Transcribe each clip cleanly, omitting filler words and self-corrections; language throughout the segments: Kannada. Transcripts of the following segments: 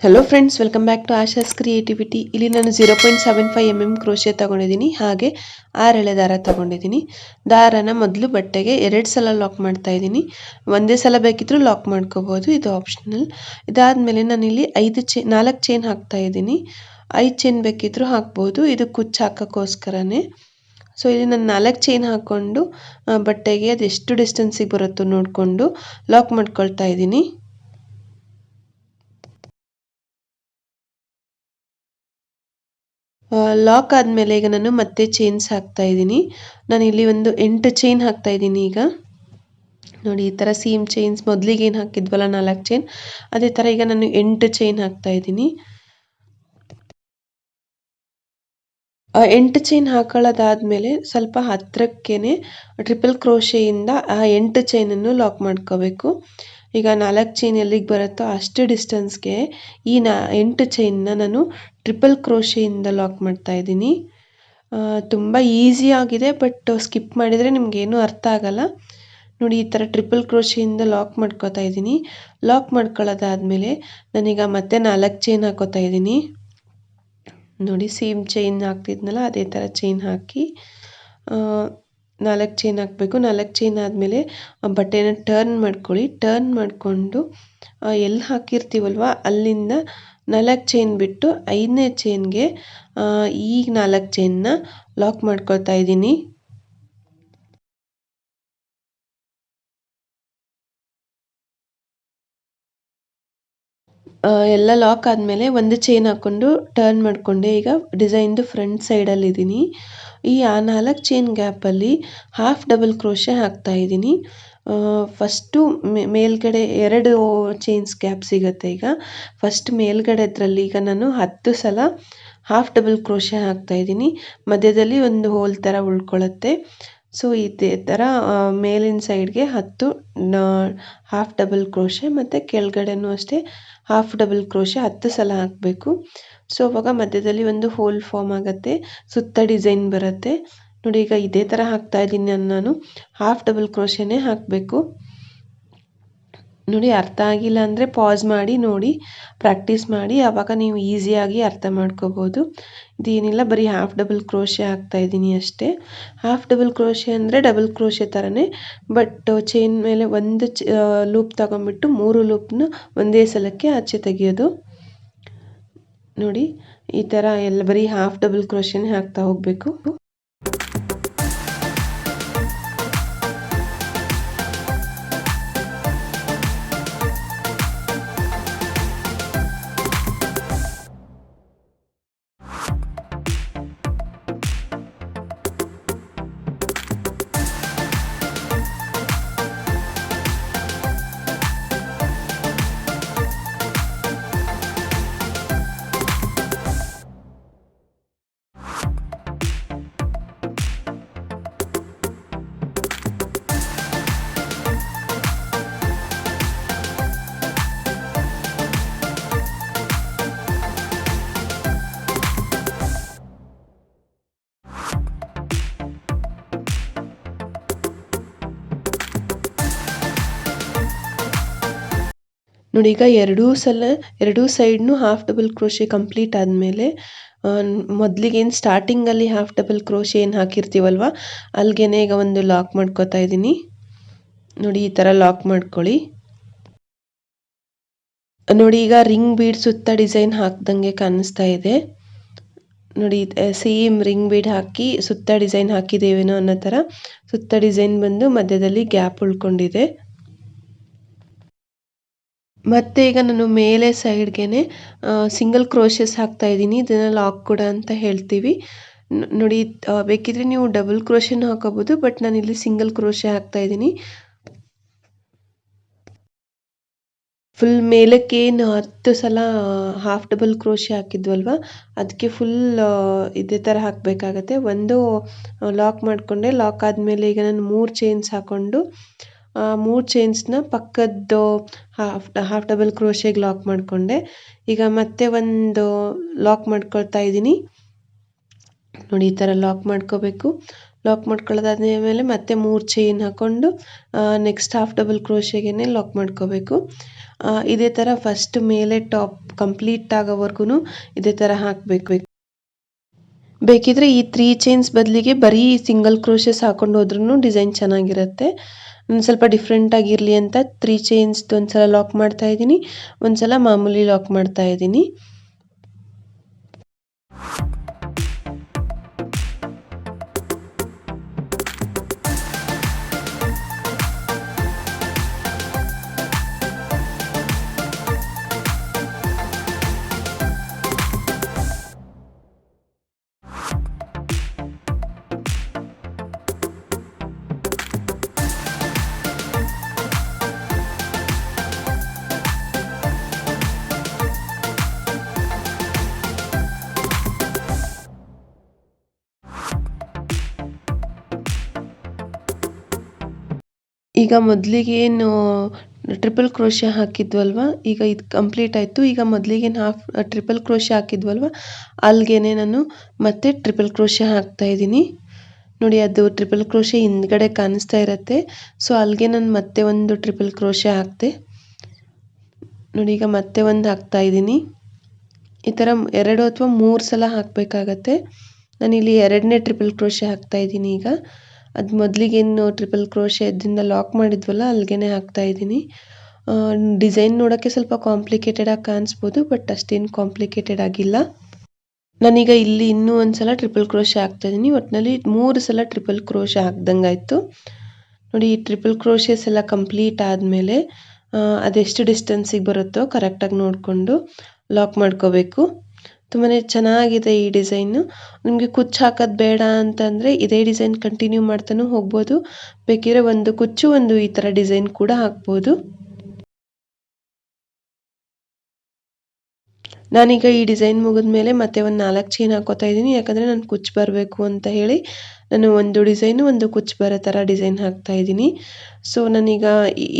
Hello friends welcome back to ASHA'S creativity ಇಲ್ಲಿ ನಾನು 0.75 mm ಕ್ರೋಶೆ ತಗೊಂಡಿದ್ದೀನಿ ಹಾಗೆ 6 ಎಳೆ ದಾರ ತಗೊಂಡಿದ್ದೀನಿ ದಾರನ ಮೊದಲು ಬಟ್ಟೆಗೆ ಎರಡು ಸಲ ಲಾಕ್ ಮಾಡ್ತಾ ಇದ್ದೀನಿ ಒಂದೇ ಸಲ ಬೇಕಿದ್ರೂ ಲಾಕ್ ಮಾಡ್ಕೋಬಹುದು ಇದು ಆಪ್ಷನಲ್ ಇದಾದ ಮೇಲೆ ನಾನು ಇಲ್ಲಿ 4 ಚೈನ್ ಹಾಕ್ತಾ ಇದ್ದೀನಿ 5 ಚೈನ್ ಬೇಕಿದ್ರೂ ಹಾಕಬಹುದು ಇದು ಕುಚ್ಚು ಹಾಕಕ್ಕೋಸ್ಕರನೇ ಸೊ ಇಲ್ಲಿ ನಾನು 4 ಚೈನ್ ಹಾಕೊಂಡು ಬಟ್ಟೆಗೆ ಅದು ಎಷ್ಟು ಡಿಸ್ಟೆನ್ಸ್ ಗೆ ಬರುತ್ತೋ ನೋಡಿಕೊಂಡು ಲಾಕ್ ಮಾಡ್ಕೊಳ್ತಾ ಇದ್ದೀನಿ ಲಾಕ್ ಆದಮೇಲೆ ಈಗ ನಾನು ಮತ್ತೆ ಚೈನ್ಸ್ ಹಾಕ್ತಾ ಇದ್ದೀನಿ ನಾನು ಇಲ್ಲಿ ಒಂದು 8 ಚೈನ್ ಹಾಕ್ತಾ ಇದ್ದೀನಿ ಈಗ ನೋಡಿ ಈ ತರ ಸೀಮ್ ಚೈನ್ಸ್ ಮೊದಲಿಗೆ ಏನು ಹಾಕಿದ್ವಲ್ಲ 4 ಚೈನ್ ಅದೇ ತರ ಈಗ ನಾನು 8 ಚೈನ್ ಹಾಕ್ತಾ ಇದ್ದೀನಿ 8 ಚೈನ್ ಹಾಕೊಳ್ಳೋದಾದ್ಮೇಲೆ ಸ್ವಲ್ಪ ಹತ್ರಕ್ಕೇನೆ ಟ್ರಿಪಲ್ ಕ್ರೋಶೆಯಿಂದ ಆ 8 ಚೈನ್ ಅನ್ನು ಲಾಕ್ ಮಾಡ್ಕೋಬೇಕು ಈಗ 4 ಚೈನ್ ಎಲ್ಲಿಗೆ ಬರುತ್ತೋ ಅಷ್ಟು ಡಿಸ್ಟೆನ್ಸ್ಗೆ ಈ 8 ಚೈನ್ನ ನಾನು ಟ್ರಿಪಲ್ ಕ್ರೋಶೆಯಿಂದ ಲಾಕ್ ಮಾಡ್ತಾ ಇದ್ದೀನಿ ತುಂಬ ಈಸಿ ಆಗಿದೆ ಬಟ್ ಸ್ಕಿಪ್ ಮಾಡಿದರೆ ನಿಮಗೆ ಏನು ಅರ್ಥ ಆಗಲ್ಲ ನೋಡಿ ಈ ತರ ಟ್ರಿಪಲ್ ಕ್ರೋಶೆಯಿಂದ ಲಾಕ್ ಮಾಡ್ಕೋತಾ ಇದ್ದೀನಿ ಲಾಕ್ ಮಾಡ್ಕೊಳ್ಳೋದಾದ್ಮೇಲೆ ನಾನೀಗ ಮತ್ತೆ 4 ಚೈನ್ ಹಾಕೋತಾ ಇದ್ದೀನಿ ನೋಡಿ ಸೇಮ್ ಚೈನ್ ಹಾಕ್ತಿದ್ನಲ್ಲ ಅದೇ ತರ ಚೈನ್ ಹಾಕಿ 4 ಚೈನ್ ಹಾಕಬೇಕು 4 ಚೈನ್ ಆದಮೇಲೆ ಬಟ್ಟೆನ ಟರ್ನ್ ಮಾಡ್ಕೊಳ್ಳಿ ಟರ್ನ್ ಮಾಡಿಕೊಂಡು ಎಲ್ಲಿ ಹಾಕಿರ್ತೀವಲ್ವಾ ಅಲ್ಲಿಂದ 4 ಚೈನ್ ಬಿಟ್ಟು 5ನೇ ಚೈನ್ಗೆ ಈ 4 ಚೈನ್ನ ಲಾಕ್ ಮಾಡ್ಕೊಳ್ತಾ ಇದ್ದೀನಿ ಎಲ್ಲ ಲಾಕ್ ಆದಮೇಲೆ ಒಂದು ಚೈನ್ ಹಾಕೊಂಡು ಟರ್ನ್ ಮಾಡಿಕೊಂಡೆ ಈಗ ಡಿಸೈನ್ದು ಫ್ರಂಟ್ ಸೈಡಲ್ಲಿ ಇದ್ದೀನಿ ಈ 4 ಚೈನ್ ಗ್ಯಾಪಲ್ಲಿ ಹಾಫ್ ಡಬಲ್ ಕ್ರೋಶೆ ಹಾಕ್ತಾ ಇದ್ದೀನಿ ಫಸ್ಟು ಮೇಲ್ಗಡೆ 2 ಚೈನ್ಸ್ ಗ್ಯಾಪ್ ಸಿಗುತ್ತೆ ಈಗ ಫಸ್ಟ್ ಮೇಲ್ಗಡೆ ಅದರಲ್ಲಿ ಈಗ ನಾನು 10 ಸಲ ಹಾಫ್ ಡಬಲ್ ಕ್ರೋಶೆ ಹಾಕ್ತಾ ಇದ್ದೀನಿ ಮಧ್ಯದಲ್ಲಿ ಒಂದು ಹೋಲ್ ಥರ ಉಳ್ಕೊಳ್ಳುತ್ತೆ ಸೊ ಇದೇ ಥರ ಮೇಲಿನ ಸೈಡ್ಗೆ 10 ಹಾಫ್ ಡಬಲ್ ಕ್ರೋಶೆ ಮತ್ತು ಕೆಳಗಡೆನೂ ಅಷ್ಟೇ ಹಾಫ್ ಡಬಲ್ ಕ್ರೋಶೆ 10 ಸಲ ಹಾಕಬೇಕು ಸೊ ಅವಾಗ ಮಧ್ಯದಲ್ಲಿ ಒಂದು ಹೋಲ್ ಫಾರ್ಮ್ ಆಗುತ್ತೆ ಸುತ್ತ ಡಿಸೈನ್ ಬರುತ್ತೆ ನೋಡಿ ಈಗ ಇದೇ ಥರ ಹಾಕ್ತಾ ಇದ್ದೀನಿ ನಾನು ಹಾಫ್ ಡಬಲ್ ಕ್ರೋಶೆನೇ ಹಾಕಬೇಕು ನೋಡಿ ಅರ್ಥ ಆಗಿಲ್ಲ ಅಂದರೆ ಪಾಸ್ ಮಾಡಿ ನೋಡಿ ಪ್ರಾಕ್ಟೀಸ್ ಮಾಡಿ ಆವಾಗ ನೀವು ಈಸಿಯಾಗಿ ಅರ್ಥ ಮಾಡ್ಕೋಬೋದು ಇದೇನಿಲ್ಲ ಬರೀ ಹಾಫ್ ಡಬಲ್ ಕ್ರೋಶೆ ಹಾಕ್ತಾ ಇದ್ದೀನಿ ಅಷ್ಟೇ ಹಾಫ್ ಡಬಲ್ ಕ್ರೋಶೆ ಅಂದರೆ ಡಬಲ್ ಕ್ರೋಶೆ ಥರನೇ ಬಟ್ ಚೈನ್ ಮೇಲೆ ಒಂದು ಲೂಪ್ ತಗೊಂಡ್ಬಿಟ್ಟು 3 ಲೂಪ್ನ ಒಂದೇ ಸಲಕ್ಕೆ ಆಚೆ ತೆಗೆಯೋದು ನೋಡಿ ಈ ಥರ ಎಲ್ಲ ಬರೀ ಹಾಫ್ ಡಬಲ್ ಕ್ರೋಶೆನೇ ಹಾಕ್ತಾ ಹೋಗಬೇಕು ನೋಡಿ ಈಗ ಎರಡೂ ಸೈಡ್ನು ಹಾಫ್ ಡಬಲ್ ಕ್ರೋಶೆ ಕಂಪ್ಲೀಟ್ ಆದಮೇಲೆ ಮೊದಲಿಗೆ ಏನು ಸ್ಟಾರ್ಟಿಂಗಲ್ಲಿ ಹಾಫ್ ಡಬಲ್ ಕ್ರೋಶೆ ಏನು ಹಾಕಿರ್ತೀವಲ್ವ ಅಲ್ಲಿಗೆ ಈಗ ಒಂದು ಲಾಕ್ ಮಾಡ್ಕೋತಾ ಇದ್ದೀನಿ ನೋಡಿ ಈ ಥರ ಲಾಕ್ ಮಾಡ್ಕೊಳ್ಳಿ ನೋಡಿ ಈಗ ರಿಂಗ್ ಬೀಡ್ ಸುತ್ತ ಡಿಸೈನ್ ಹಾಕ್ದಂಗೆ ಕಾಣಿಸ್ತಾ ಇದೆ ನೋಡಿ ಸೇಮ್ ರಿಂಗ್ ಬೀಡ್ ಹಾಕಿ ಸುತ್ತ ಡಿಸೈನ್ ಹಾಕಿದ್ದೇವೇನೋ ಅನ್ನೋ ಥರ ಸುತ್ತ ಡಿಸೈನ್ ಬಂದು ಮಧ್ಯದಲ್ಲಿ ಗ್ಯಾಪ್ ಉಳ್ಕೊಂಡಿದೆ ಮತ್ತೆ ಈಗ ನಾನು ಮೇಲೆ ಸೈಡ್ಗೆನೆ ಸಿಂಗಲ್ ಕ್ರೋಶಸ್ ಹಾಕ್ತಾ ಇದ್ದೀನಿ ಇದನ್ನ ಲಾಕ್ ಕೂಡ ಅಂತ ಹೇಳ್ತೀವಿ ನೋಡಿ ಬೇಕಿದ್ರೆ ನೀವು ಡಬಲ್ ಕ್ರೋಶೆನೂ ಹಾಕೋಬಹುದು ಬಟ್ ನಾನು ಇಲ್ಲಿ ಸಿಂಗಲ್ ಕ್ರೋಶೆ ಹಾಕ್ತಾ ಇದ್ದೀನಿ ಫುಲ್ ಮೇಲಕ್ಕೆ ಏನು 10 ಸಲ ಹಾಫ್ ಡಬಲ್ ಕ್ರೋಶೆ ಹಾಕಿದ್ವಲ್ವಾ ಅದಕ್ಕೆ ಫುಲ್ ಇದೇ ಥರ ಹಾಕಬೇಕಾಗತ್ತೆ ಒಂದು ಲಾಕ್ ಮಾಡಿಕೊಂಡೆ ಲಾಕ್ ಆದಮೇಲೆ ಈಗ ನಾನು 3 ಚೈನ್ಸ್ ಹಾಕೊಂಡು 3 ಚೈನ್ಸ್ನ ಪಕ್ಕದ್ದು ಹಾಫ್ ಡಬಲ್ ಕ್ರೋಶೆಗೆ ಲಾಕ್ ಮಾಡಿಕೊಂಡೆ ಈಗ ಮತ್ತೆ ಒಂದು ಲಾಕ್ ಮಾಡ್ಕೊಳ್ತಾ ಇದ್ದೀನಿ ನೋಡಿ ಈ ಥರ ಲಾಕ್ ಮಾಡ್ಕೋಬೇಕು ಲಾಕ್ ಮಾಡ್ಕೊಳ್ಳೋದಾದ್ಮೇಲೆ ಮತ್ತೆ 3 ಚೈನ್ ಹಾಕೊಂಡು ನೆಕ್ಸ್ಟ್ ಹಾಫ್ ಡಬಲ್ ಕ್ರೋಶೆಗೆ ಲಾಕ್ ಮಾಡ್ಕೋಬೇಕು ಇದೇ ಥರ ಫಸ್ಟ್ ಮೇಲೆ ಟಾಪ್ ಕಂಪ್ಲೀಟ್ ಆಗೋವರೆಗೂ ಇದೇ ಥರ ಹಾಕಬೇಕು. ಬೇಕಿದ್ರೆ ಈ 3 ಚೈನ್ಸ್ ಬದಲಿಗೆ ಬರೀ ಸಿಂಗಲ್ ಕ್ರೋಶಸ್ ಹಾಕೊಂಡು ಹೋದ್ರೂ ಡಿಸೈನ್ ಚೆನ್ನಾಗಿರುತ್ತೆ. ನಾನು ಸ್ವಲ್ಪ ಡಿಫ್ರೆಂಟ್ ಆಗಿರಲಿ ಅಂತ 3 ಚೈನ್ಸ್ ಒಂದ್ಸಲ ಲಾಕ್ ಮಾಡ್ತಾ ಇದ್ದೀನಿ, ಒಂದ್ಸಲ ಮಾಮೂಲಿ ಲಾಕ್ ಮಾಡ್ತಾ ಇದ್ದೀನಿ. ಈಗ ಮೊದಲಿಗೆ ಏನು ಟ್ರಿಪಲ್ ಕ್ರೋಶೆ ಹಾಕಿದ್ವಲ್ವ, ಈಗ ಇದು ಕಂಪ್ಲೀಟ್ ಆಯಿತು. ಈಗ ಮೊದಲಿಗೆ ಟ್ರಿಪಲ್ ಕ್ರೋಶೆ ಹಾಕಿದ್ವಲ್ವ, ಅಲ್ಲಿಗೆ ನಾನು ಮತ್ತೆ ಟ್ರಿಪಲ್ ಕ್ರೋಶೆ ಹಾಕ್ತಾ ಇದ್ದೀನಿ. ನೋಡಿ, ಅದು ಟ್ರಿಪಲ್ ಕ್ರೋಶೆ ಹಿಂದ್ಗಡೆ ಕಾಣಿಸ್ತಾ ಇರುತ್ತೆ. ಸೊ ಅಲ್ಲಿಗೆ ನಾನು ಮತ್ತೆ ಒಂದು ಟ್ರಿಪಲ್ ಕ್ರೋಶೆ ಹಾಕ್ತೆ. ನೋಡಿ, ಈಗ ಮತ್ತೆ ಒಂದು ಹಾಕ್ತಾ ಇದ್ದೀನಿ. ಈ ಥರ 2 ಅಥವಾ 3 ಸಲ ಹಾಕಬೇಕಾಗತ್ತೆ. ನಾನಿಲ್ಲಿ 2ನೇ ಟ್ರಿಪಲ್ ಕ್ರೋಶೆ ಹಾಕ್ತಾ ಇದ್ದೀನಿ. ಈಗ ಅದು ಮೊದಲಿಗೇನು ಟ್ರಿಪಲ್ ಕ್ರೋಶೆ ಇದರಿಂದ ಲಾಕ್ ಮಾಡಿದ್ವಲ್ಲ, ಅಲ್ಲಿಗೆ ಹಾಕ್ತಾ ಇದ್ದೀನಿ. ಡಿಸೈನ್ ನೋಡೋಕ್ಕೆ ಸ್ವಲ್ಪ ಕಾಂಪ್ಲಿಕೇಟೆಡಾಗಿ ಕಾಣಿಸ್ಬೋದು, ಬಟ್ ಅಷ್ಟೇನು ಕಾಂಪ್ಲಿಕೇಟೆಡ್ ಆಗಿಲ್ಲ. ನಾನೀಗ ಇಲ್ಲಿ ಇನ್ನೂ ಒಂದು ಸಲ ಟ್ರಿಪಲ್ ಕ್ರೋಶೆ ಹಾಕ್ತಾ ಇದ್ದೀನಿ. ಒಟ್ಟಿನಲ್ಲಿ 3 ಸಲ ಟ್ರಿಪಲ್ ಕ್ರೋಶೆ ಹಾಕ್ದಂಗಾಯಿತು. ನೋಡಿ, ಈ ಟ್ರಿಪಲ್ ಕ್ರೋಶೆಸ್ ಎಲ್ಲ ಕಂಪ್ಲೀಟ್ ಆದಮೇಲೆ ಅದೆಷ್ಟು ಡಿಸ್ಟೆನ್ಸಿಗೆ ಬರುತ್ತೋ ಕರೆಕ್ಟಾಗಿ ನೋಡಿಕೊಂಡು ಲಾಕ್ ಮಾಡ್ಕೋಬೇಕು. ತುಂಬಾ ಚೆನ್ನಾಗಿದೆ ಈ ಡಿಸೈನು. ನಿಮಗೆ ಕುಚ್ಚು ಹಾಕೋದು ಬೇಡ ಅಂತಂದರೆ ಇದೇ ಡಿಸೈನ್ ಕಂಟಿನ್ಯೂ ಮಾಡ್ತಾನೂ ಹೋಗ್ಬೋದು. ಬೇಕಿದ್ರೆ ಒಂದು ಕುಚ್ಚು, ಒಂದು ಈ ಥರ ಡಿಸೈನ್ ಕೂಡ ಹಾಕ್ಬೋದು. ನಾನೀಗ ಈ ಡಿಸೈನ್ ಮುಗಿದ್ಮೇಲೆ ಮತ್ತೆ ಒಂದು 4 ಚೈನ್ ಹಾಕೋತಾ ಇದ್ದೀನಿ. ಯಾಕಂದರೆ ನಾನು ಕುಚ್ಚು ಬರಬೇಕು ಅಂತ ಹೇಳಿ ನಾನು ಒಂದು ಡಿಸೈನು, ಒಂದು ಕುಚ್ಚು ಬರೋ ಥರ ಡಿಸೈನ್ ಹಾಕ್ತಾ ಇದ್ದೀನಿ. ಸೊ ನಾನೀಗ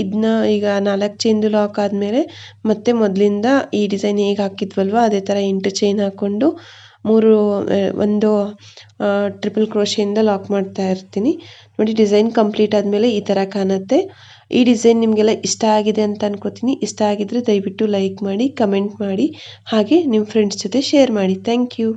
ಇದನ್ನ ಈಗ 4 ಚೈನ್ದು ಲಾಕ್ ಆದಮೇಲೆ ಮತ್ತೆ ಮೊದಲಿಂದ ಈ ಡಿಸೈನ್ ಹೇಗೆ ಹಾಕಿದ್ವಲ್ವ ಅದೇ ಥರ 8 ಚೈನ್ ಹಾಕ್ಕೊಂಡು ಒಂದು ಟ್ರಿಪಲ್ ಕ್ರೋಶೆಯಿಂದ ಲಾಕ್ ಮಾಡ್ತಾ ಇರ್ತೀನಿ. ನೋಡಿ, ಡಿಸೈನ್ ಕಂಪ್ಲೀಟ್ ಆದಮೇಲೆ ಈ ಥರ ಕಾಣುತ್ತೆ. ಈ ಡಿಸೈನ್ ನಿಮಗೆಲ್ಲ ಇಷ್ಟ ಆಗಿದೆ ಅಂತ ಅನ್ಕೋತೀನಿ. ಇಷ್ಟ ಆಗಿದ್ರೆ ದಯವಿಟ್ಟು ಲೈಕ್ ಮಾಡಿ, ಕಮೆಂಟ್ ಮಾಡಿ, ಹಾಗೆ ನಿಮ್ಮ ಫ್ರೆಂಡ್ಸ್ ಜೊತೆ ಶೇರ್ ಮಾಡಿ. Thank you.